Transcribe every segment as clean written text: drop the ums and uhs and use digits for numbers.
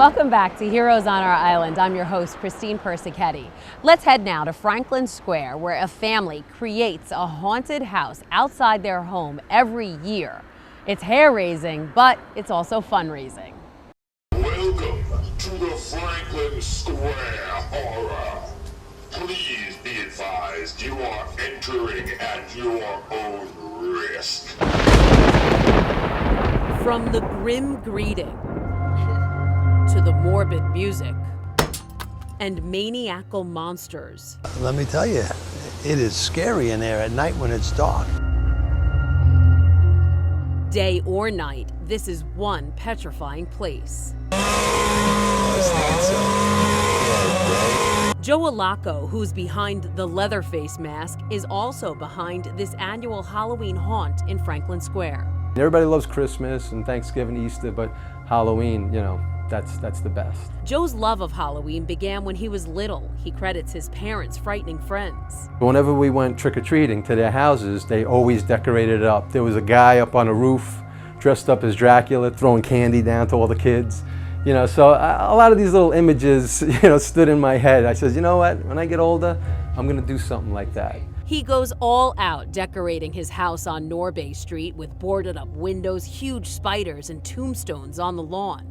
Welcome back to Heroes on Our Island. I'm your host, Christine Persichetti. Let's head now to Franklin Square, where a family creates a haunted house outside their home every year. It's hair-raising, but it's also fundraising. Welcome to the Franklin Square Horror. Please be advised you are entering at your own risk. From the grim greeting to the morbid music and maniacal monsters. Let me tell you, it is scary in there at night when it's dark. Day or night, this is one petrifying place. Joe Allocco, who's behind the Leatherface mask, is also behind this annual Halloween haunt in Franklin Square. Everybody loves Christmas and Thanksgiving, Easter, but Halloween, that's the best. Joe's love of Halloween began when he was little. He credits his parents' frightening friends. Whenever we went trick-or-treating to their houses, they always decorated it up. There was a guy up on a roof dressed up as Dracula throwing candy down to all the kids. So a lot of these little images, stood in my head. I said, you know what, when I get older, I'm gonna do something like that. He goes all out decorating his house on Norbay Street with boarded up windows, huge spiders, and tombstones on the lawn.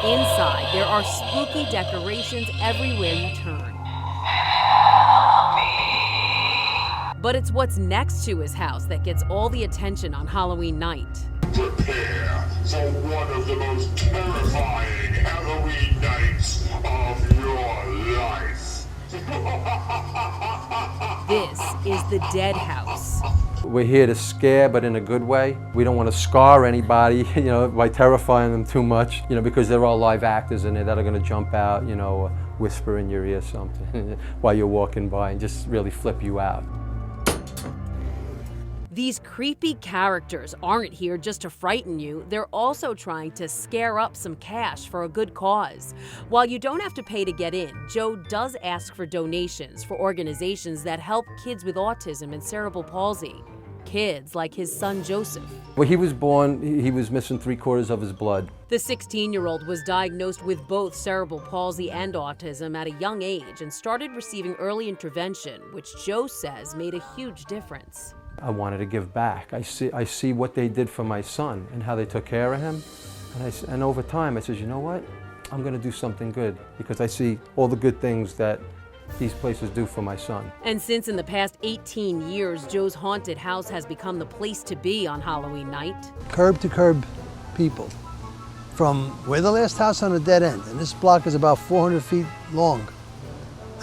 Inside, there are spooky decorations everywhere you turn. But it's what's next to his house that gets all the attention on Halloween night. Prepare for one of the most terrifying Halloween nights of your life. This is the Dead House. We're here to scare, but in a good way. We don't want to scar anybody, by terrifying them too much, because there are live actors in there that are going to jump out, whisper in your ear something while you're walking by and just really flip you out. These creepy characters aren't here just to frighten you. They're also trying to scare up some cash for a good cause. While you don't have to pay to get in, Joe does ask for donations for organizations that help kids with autism and cerebral palsy. Kids like his son Joseph. When he was born, he was missing 3/4 of his blood. The 16-year-old was diagnosed with both cerebral palsy and autism at a young age and started receiving early intervention, which Joe says made a huge difference. I wanted to give back. I see what they did for my son and how they took care of him. And over time, I said, you know what? I'm going to do something good because I see all the good things that these places do for my son. And since in the past 18 years, Joe's haunted house has become the place to be on Halloween night. Curb to curb people. We're the last house on a dead end, and this block is about 400 feet long.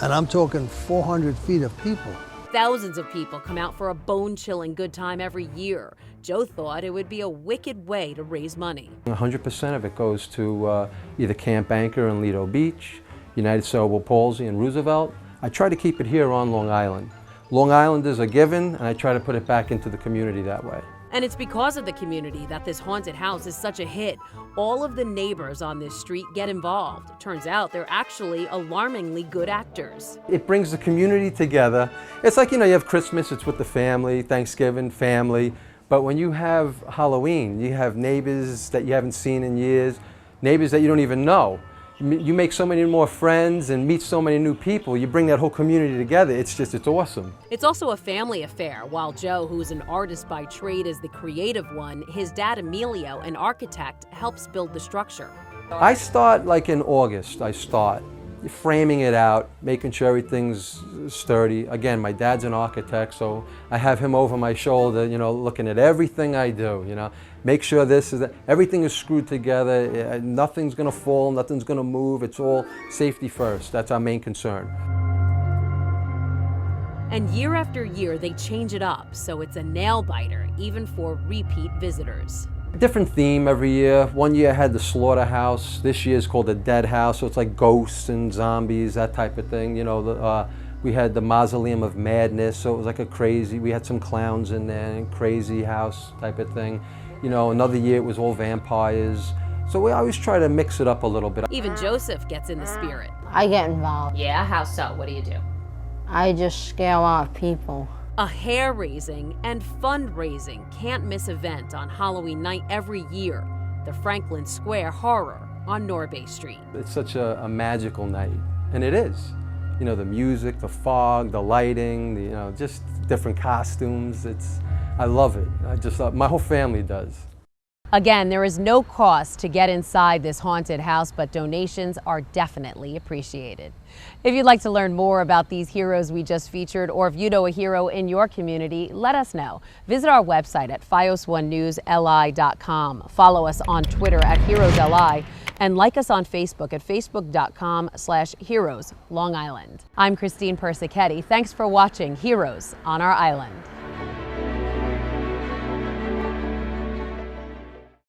And I'm talking 400 feet of people. Thousands of people come out for a bone-chilling good time every year. Joe thought it would be a wicked way to raise money. 100% of it goes to either Camp Anchor in Lido Beach, United Cerebral Palsy in Roosevelt. I try to keep it here on Long Island. Long Islanders are given, and I try to put it back into the community that way. And it's because of the community that this haunted house is such a hit. All of the neighbors on this street get involved. Turns out they're actually alarmingly good actors. It brings the community together. It's like, you have Christmas, it's with the family, Thanksgiving, family. But when you have Halloween, you have neighbors that you haven't seen in years, neighbors that you don't even know. You make so many more friends and meet so many new people. You bring that whole community together. It's awesome. It's also a family affair. While Joe, who's an artist by trade, is the creative one, his dad, Emilio, an architect, helps build the structure. I start like in August. I start framing it out, making sure everything's sturdy. Again, my dad's an architect, so I have him over my shoulder, looking at everything I do, Make sure everything is screwed together, nothing's gonna fall, nothing's gonna move, it's all safety first. That's our main concern. And year after year, they change it up, so it's a nail-biter, even for repeat visitors. Different theme every year. One year I had the slaughterhouse. This year is called the Dead House, so it's like ghosts and zombies, that type of thing. We had the Mausoleum of Madness, so it was like we had some clowns in there, and crazy house type of thing. Another year it was all vampires. So we always try to mix it up a little bit. Even Joseph gets in the spirit. I get involved. Yeah, how so? What do you do? I just scare off people. A hair-raising and fundraising can't-miss event on Halloween night every year. the Franklin Square Horror on Norbay Street. It's such a magical night, and it is. You know, the music, the fog, the lighting, just different costumes. I love it. My whole family does. Again, there is no cost to get inside this haunted house, but donations are definitely appreciated. If you'd like to learn more about these heroes we just featured, or if you know a hero in your community, let us know. Visit our website at fios1newsli.com. Follow us on Twitter at HeroesLI, and like us on Facebook at facebook.com/Heroes Long Island. I'm Christine Persichetti. Thanks for watching Heroes on Our Island.